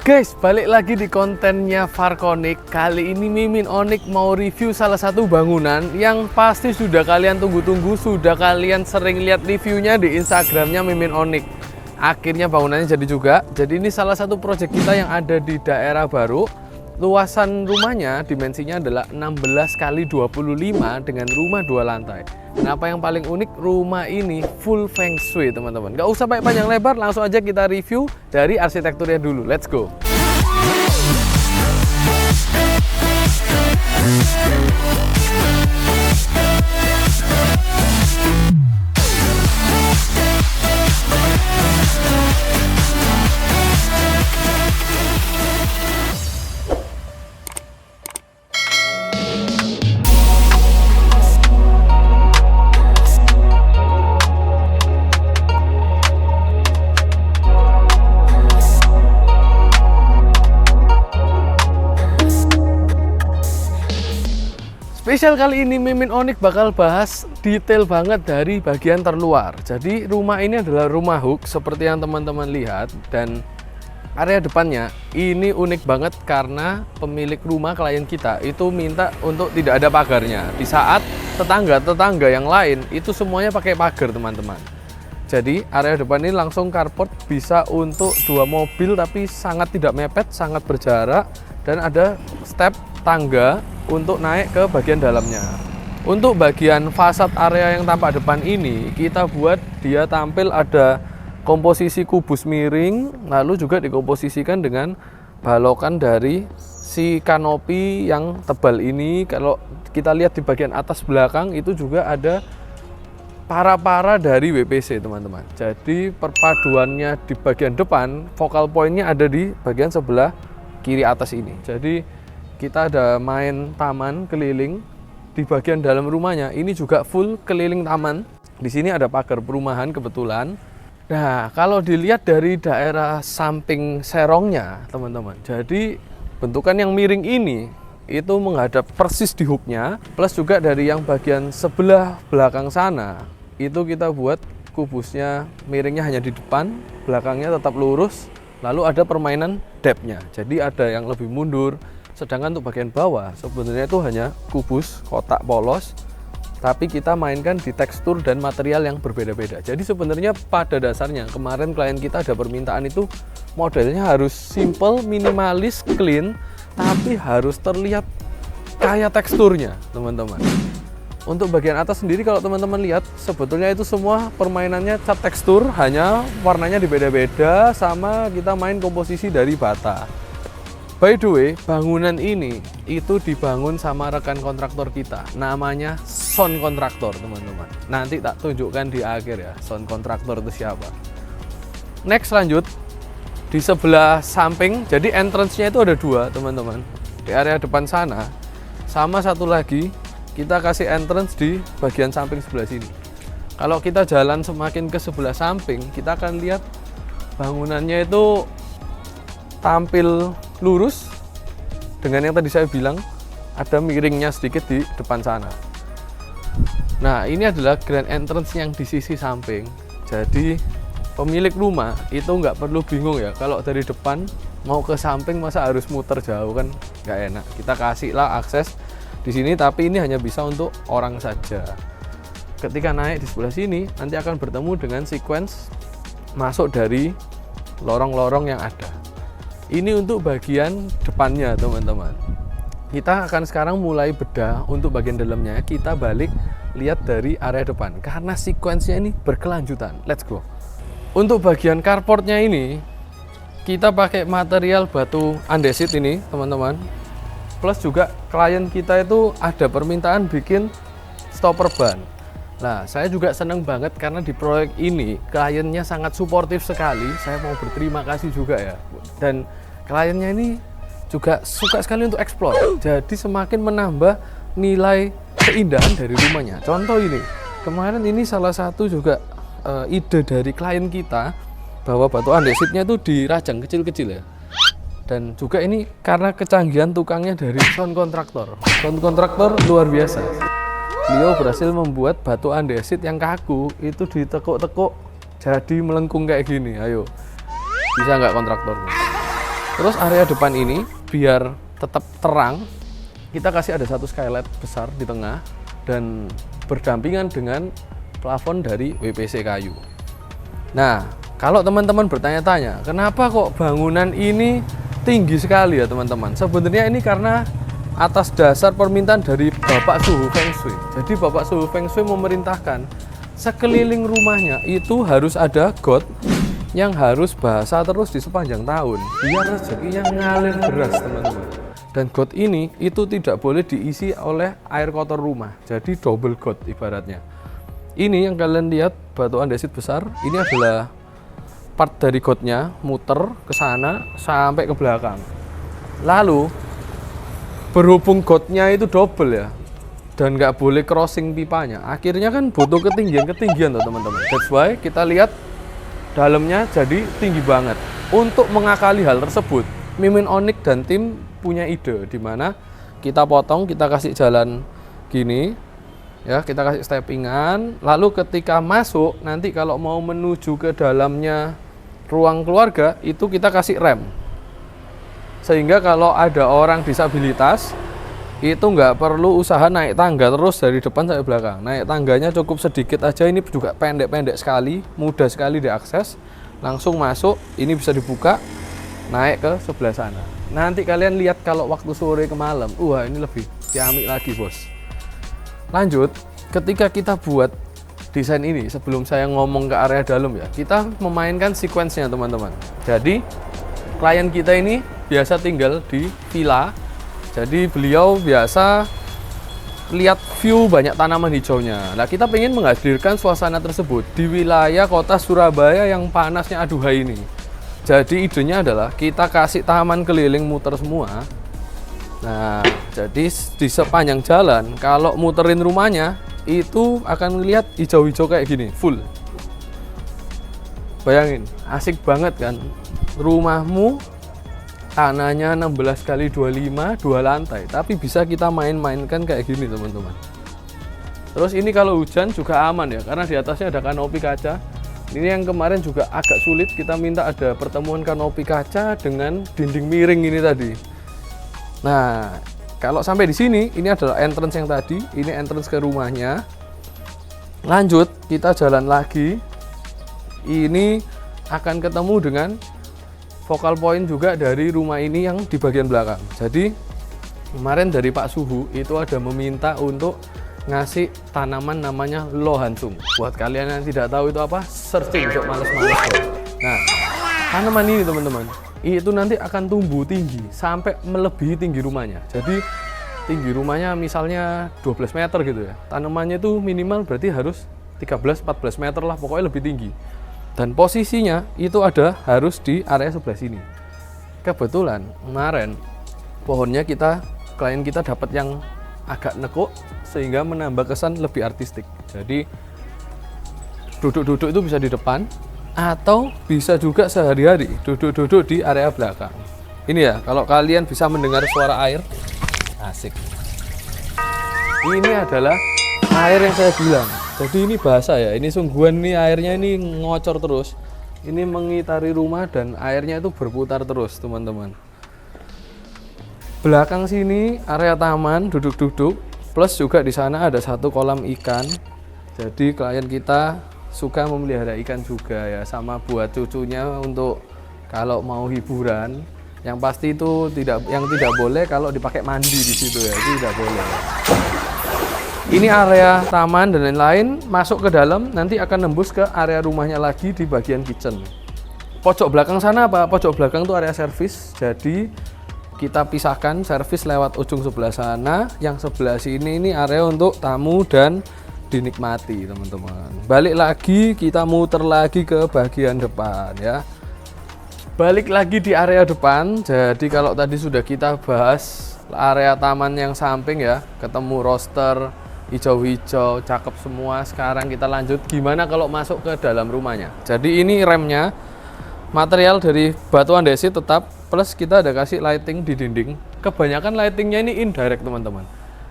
Guys, balik lagi di kontennya Farkonik. Kali ini Mimin Onik mau review salah satu bangunan yang pasti sudah kalian tunggu-tunggu, sudah kalian sering lihat reviewnya di Instagramnya Mimin Onik. Akhirnya bangunannya jadi juga. Jadi ini salah satu proyek kita yang ada di daerah baru. Luasan rumahnya dimensinya adalah 16 x 25 dengan rumah 2 lantai. Kenapa yang paling unik, rumah ini full feng shui teman-teman. Gak usah pakai panjang lebar, langsung aja kita review dari arsitekturnya dulu. Let's go. Spesial kali ini Mimin Onik bakal bahas detail banget dari bagian terluar. Jadi rumah ini adalah rumah hook seperti yang teman-teman lihat, dan area depannya ini unik banget karena pemilik rumah klien kita itu minta untuk tidak ada pagarnya. Di saat tetangga-tetangga yang lain itu semuanya pakai pagar teman-teman. Jadi area depan ini langsung carport, bisa untuk 2 mobil tapi sangat tidak mepet, sangat berjarak, dan ada step tangga untuk naik ke bagian dalamnya. Untuk bagian fasad area yang tampak depan ini, kita buat dia tampil ada komposisi kubus miring, lalu juga dikomposisikan dengan balokan dari si kanopi yang tebal ini. Kalau kita lihat di bagian atas belakang itu juga ada para-para dari WPC teman-teman. Jadi perpaduannya di bagian depan, focal point-nya ada di bagian sebelah kiri atas ini. Jadi kita ada main taman keliling di bagian dalam rumahnya. Ini juga full keliling taman. Di sini ada pagar perumahan kebetulan. Nah, kalau dilihat dari daerah samping serongnya, teman-teman. Jadi bentukan yang miring ini itu menghadap persis di hooknya. Plus juga dari yang bagian sebelah belakang sana, itu kita buat kubusnya miringnya hanya di depan, belakangnya tetap lurus. Lalu ada permainan depth-nya. Jadi ada yang lebih mundur. Sedangkan untuk bagian bawah sebenarnya itu hanya kubus kotak polos, tapi kita mainkan di tekstur dan material yang berbeda-beda. Jadi sebenarnya pada dasarnya kemarin klien kita ada permintaan itu modelnya harus simple, minimalis, clean, tapi harus terlihat kayak teksturnya teman-teman. Untuk bagian atas sendiri kalau teman-teman lihat sebetulnya itu semua permainannya cat tekstur, hanya warnanya dibeda-beda, sama kita main komposisi dari bata. By the way, bangunan ini itu dibangun sama rekan kontraktor kita, namanya Sound Kontraktor teman-teman. Nanti tak tunjukkan di akhir ya, Sound Kontraktor itu siapa. Next lanjut, di sebelah samping, jadi entrance-nya itu ada 2 teman-teman. Di area depan sana, sama satu lagi kita kasih entrance di bagian samping sebelah sini. Kalau kita jalan semakin ke sebelah samping, kita akan lihat bangunannya itu tampil lurus dengan yang tadi saya bilang ada miringnya sedikit di depan sana. Nah, ini adalah grand entrance yang di sisi samping. Jadi pemilik rumah itu nggak perlu bingung ya, kalau dari depan mau ke samping masa harus muter jauh, kan nggak enak. Kita kasihlah akses di sini, tapi ini hanya bisa untuk orang saja. Ketika naik di sebelah sini nanti akan bertemu dengan sequence masuk dari lorong-lorong yang ada. Ini untuk bagian depannya teman-teman. Kita akan sekarang mulai bedah untuk bagian dalamnya. Kita balik lihat dari area depan karena sequence-nya ini berkelanjutan. Let's go. Untuk bagian carportnya ini kita pakai material batu andesit ini teman-teman. Plus juga klien kita itu ada permintaan bikin stopper ban. Nah, saya juga senang banget karena di proyek ini kliennya sangat suportif sekali. Saya mau berterima kasih juga ya. Dan kliennya ini juga suka sekali untuk explore. Jadi semakin menambah nilai keindahan dari rumahnya. Contoh ini, kemarin ini salah satu juga ide dari klien kita bahwa batu andesitnya itu dirajang kecil-kecil ya. Dan juga ini karena kecanggihan tukangnya dari Sound Kontraktor. Sound Kontraktor luar biasa. Beliau berhasil membuat batu andesit yang kaku itu ditekuk-tekuk jadi melengkung kayak gini. Ayo, bisa nggak kontraktornya? Terus area depan ini biar tetap terang, kita kasih ada satu skylight besar di tengah dan berdampingan dengan plafon dari WPC kayu. Nah, kalau teman-teman bertanya-tanya, kenapa kok bangunan ini tinggi sekali ya teman-teman? Sebenarnya ini karena atas dasar permintaan dari Bapak Suhu Feng Shui. Jadi Bapak Suhu Feng Shui memerintahkan sekeliling rumahnya itu harus ada got yang harus basah terus di sepanjang tahun, biar rezekinya ngalir deras teman-teman. Dan got ini itu tidak boleh diisi oleh air kotor rumah, jadi double got ibaratnya. Ini yang kalian lihat batu andesit besar, ini adalah part dari gotnya, muter ke sana sampai ke belakang. Lalu berhubung gotnya itu double ya, dan nggak boleh crossing pipanya, akhirnya kan butuh ketinggian tuh teman-teman. That's why kita lihat dalamnya jadi tinggi banget. Untuk mengakali hal tersebut, Mimin Onyx dan tim punya ide di mana kita potong, kita kasih jalan gini ya, kita kasih steppingan, lalu ketika masuk nanti kalau mau menuju ke dalamnya ruang keluarga itu kita kasih rem, sehingga kalau ada orang disabilitas itu nggak perlu usaha naik tangga terus dari depan sampai belakang. Naik tangganya cukup sedikit aja, ini juga pendek-pendek sekali, mudah sekali diakses, langsung masuk, ini bisa dibuka, naik ke sebelah sana. Nanti kalian lihat kalau waktu sore ke malam, wah ini lebih ciamik lagi bos. Lanjut, ketika kita buat desain ini, sebelum saya ngomong ke area dalam ya, kita memainkan sequence-nya teman-teman. Jadi klien kita ini biasa tinggal di villa. Jadi beliau biasa lihat view banyak tanaman hijaunya. Nah, kita pengen menghadirkan suasana tersebut di wilayah kota Surabaya yang panasnya aduhai ini. Jadi idenya adalah kita kasih taman keliling muter semua. Nah, jadi di sepanjang jalan kalau muterin rumahnya itu akan lihat hijau-hijau kayak gini, full. Bayangin, asik banget kan? Rumahmu tanahnya 16 kali 25, 2 lantai, tapi bisa kita main-mainkan kayak gini teman-teman. Terus ini kalau hujan juga aman ya, karena di atasnya ada kanopi kaca. Ini yang kemarin juga agak sulit, kita minta ada pertemuan kanopi kaca dengan dinding miring ini tadi. Nah, kalau sampai di sini, ini adalah entrance yang tadi, ini entrance ke rumahnya. Lanjut, kita jalan lagi. Ini akan ketemu dengan focal point juga dari rumah ini yang di bagian belakang. Jadi kemarin dari Pak Suhu itu ada meminta untuk ngasih tanaman namanya lohansung. Buat kalian yang tidak tahu itu apa, searching besok males-males. Nah, tanaman ini teman-teman, itu nanti akan tumbuh tinggi sampai melebihi tinggi rumahnya. Jadi tinggi rumahnya misalnya 12 meter gitu ya. Tanamannya itu minimal berarti harus 13-14 meter lah, pokoknya lebih tinggi. Dan posisinya itu ada harus di area sebelah sini. Kebetulan kemarin pohonnya klien kita dapat yang agak nekuk sehingga menambah kesan lebih artistik. Jadi duduk-duduk itu bisa di depan atau bisa juga sehari-hari duduk-duduk di area belakang. Ini ya, kalau kalian bisa mendengar suara air, asik. Ini adalah air yang saya bilang. Jadi ini basah ya, ini sungguhan, ini airnya ini ngocor terus. Ini mengitari rumah dan airnya itu berputar terus teman-teman. Belakang sini area taman, duduk-duduk, plus juga di sana ada satu kolam ikan. Jadi klien kita suka memelihara ikan juga ya, sama buat cucunya untuk kalau mau hiburan. Yang pasti itu yang tidak boleh kalau dipakai mandi di situ ya, itu tidak boleh. Ini area taman dan lain-lain, masuk ke dalam nanti akan nembus ke area rumahnya lagi di bagian kitchen. Pojok belakang sana apa? Pojok belakang itu area servis. Jadi kita pisahkan servis lewat ujung sebelah sana, yang sebelah sini ini area untuk tamu dan dinikmati teman-teman. Balik lagi, kita muter lagi ke bagian depan ya. Balik lagi di area depan. Jadi kalau tadi sudah kita bahas area taman yang samping ya, ketemu roster hijau-hijau, cakep semua. Sekarang kita lanjut gimana kalau masuk ke dalam rumahnya. Jadi ini remnya material dari batu andesit tetap, plus kita ada kasih lighting di dinding. Kebanyakan lightingnya ini indirect teman-teman.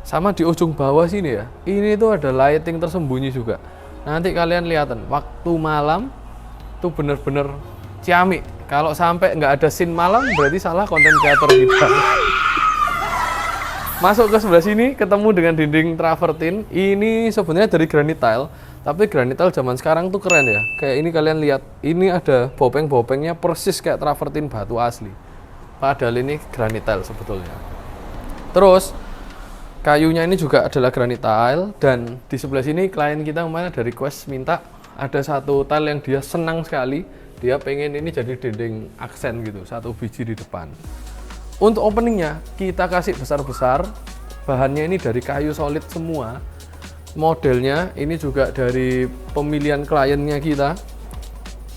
Sama di ujung bawah sini ya, ini tuh ada lighting tersembunyi juga. Nanti kalian lihatan waktu malam tuh bener-bener ciamik Kalau sampai nggak ada scene malam, berarti salah konten kreator kita. Masuk ke sebelah sini, ketemu dengan dinding travertin. Ini sebenarnya dari granite tile, tapi granite tile zaman sekarang tuh keren ya. Kayak ini kalian lihat, ini ada bopeng-bopengnya persis kayak travertin batu asli. Padahal ini granite tile sebetulnya. Terus kayunya ini juga adalah granite tile, dan di sebelah sini klien kita kemarin ada request minta ada satu tile yang dia senang sekali. Dia pengen ini jadi dinding aksen gitu, satu biji di depan. Untuk openingnya kita kasih besar-besar, bahannya ini dari kayu solid semua. Modelnya ini juga dari pemilihan kliennya kita.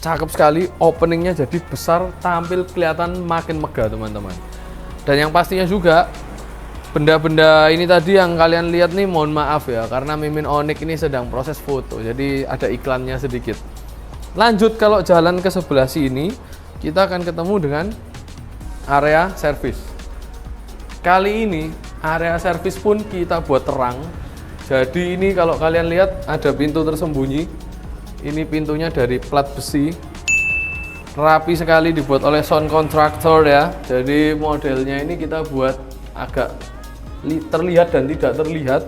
Cakep sekali, openingnya jadi besar, tampil kelihatan makin megah teman-teman. Dan yang pastinya juga benda-benda ini tadi yang kalian lihat nih, mohon maaf ya, karena Mimin Onyx ini sedang proses foto, jadi ada iklannya sedikit. Lanjut, kalau jalan ke sebelah sini kita akan ketemu dengan area servis. Kali ini area servis pun kita buat terang. Jadi ini kalau kalian lihat ada pintu tersembunyi. Ini pintunya dari plat besi. Rapi sekali dibuat oleh sound contractor ya. Jadi modelnya ini kita buat agak terlihat dan tidak terlihat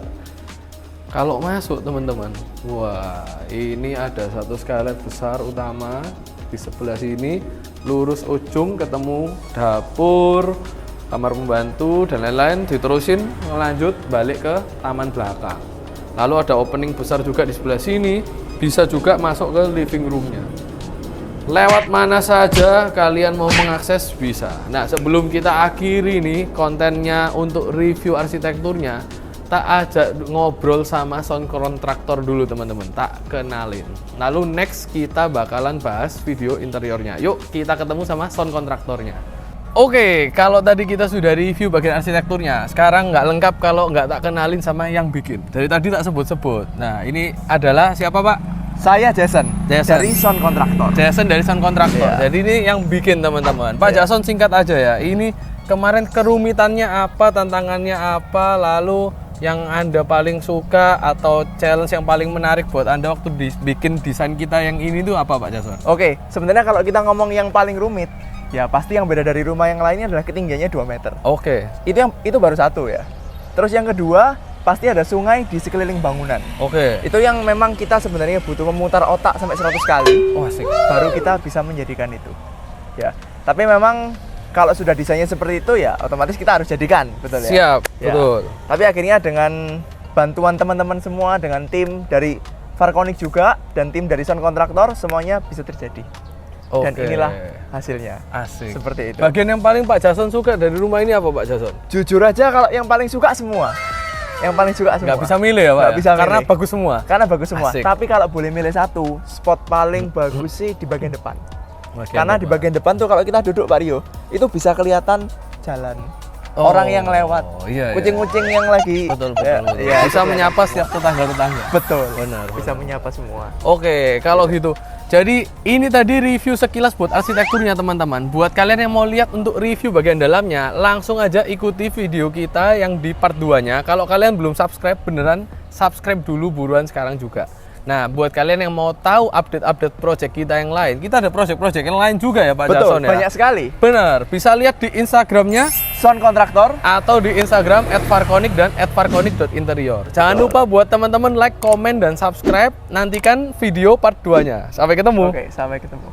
kalau masuk teman-teman. Wah, ini ada satu skylight besar utama di sebelah sini. Lurus ujung ketemu dapur, kamar pembantu dan lain-lain, diterusin lanjut balik ke taman belakang. Lalu ada opening besar juga di sebelah sini, bisa juga masuk ke living roomnya. Lewat mana saja kalian mau mengakses bisa. Nah, sebelum kita akhiri nih kontennya untuk review arsitekturnya, tak ajak ngobrol sama sound contractor dulu teman-teman, tak kenalin. Lalu next kita bakalan bahas video interiornya. Yuk kita ketemu sama sound contractornya. Oke, kalau tadi kita sudah review bagian arsitekturnya, sekarang nggak lengkap kalau nggak tak kenalin sama yang bikin. Dari tadi tak sebut-sebut. Nah, ini adalah siapa Pak? Saya Jason dari sound contractor. Jason dari sound contractor. Yeah. Jadi ini yang bikin teman-teman. Pak Jason, singkat aja ya. Ini kemarin kerumitannya apa, tantangannya apa, lalu yang Anda paling suka atau challenge yang paling menarik buat Anda waktu bikin desain kita yang ini tuh apa Pak Jason? Oke, sebenarnya kalau kita ngomong yang paling rumit, ya pasti yang beda dari rumah yang lainnya adalah ketinggiannya 2 meter. Oke. Itu baru satu ya. Terus yang kedua, pasti ada sungai di sekeliling bangunan. Oke. Itu yang memang kita sebenarnya butuh memutar otak sampai 100 kali. Oh, asik. Baru kita bisa menjadikan itu. Ya. Tapi memang kalau sudah desainnya seperti itu ya otomatis kita harus jadikan, betul ya? Siap, ya. betul. Tapi akhirnya dengan bantuan teman-teman semua, dengan tim dari Farconic juga dan tim dari sound contractor, semuanya bisa terjadi. Dan inilah hasilnya. Asik. Seperti itu. Bagian yang paling Pak Jason suka dari rumah ini apa Pak Jason? Jujur aja kalau yang paling suka semua. Yang paling suka semua. Nggak bisa milih ya Pak? Nggak bisa karena milih. bagus semua? Karena bagus semua. Asik. Tapi kalau boleh milih satu, spot paling bagus sih di bagian depan. Karena di bagian depan tuh kalau kita duduk Pak Rio, itu bisa kelihatan jalan. Orang yang lewat, kucing-kucing yang lagi betul. Ya, bisa menyapa setiap tetangga-tetangga. Betul. Benar. Bisa menyapa semua. Oke, kalau gitu. Jadi ini tadi review sekilas buat arsitekturnya teman-teman. Buat kalian yang mau lihat untuk review bagian dalamnya, langsung aja ikuti video kita yang di part 2-nya. Kalau kalian belum subscribe, beneran subscribe dulu buruan sekarang juga. Nah, buat kalian yang mau tahu update-update project kita yang lain, kita ada project-project yang lain juga ya Pak Jason ya? Banyak sekali. Bener, bisa lihat di Instagramnya Sound Contractor atau di Instagram @farconic dan @farconic.interior. Jangan lupa buat teman-teman like, komen, dan subscribe. Nantikan video part 2-nya. Sampai ketemu. Oke, sampai ketemu.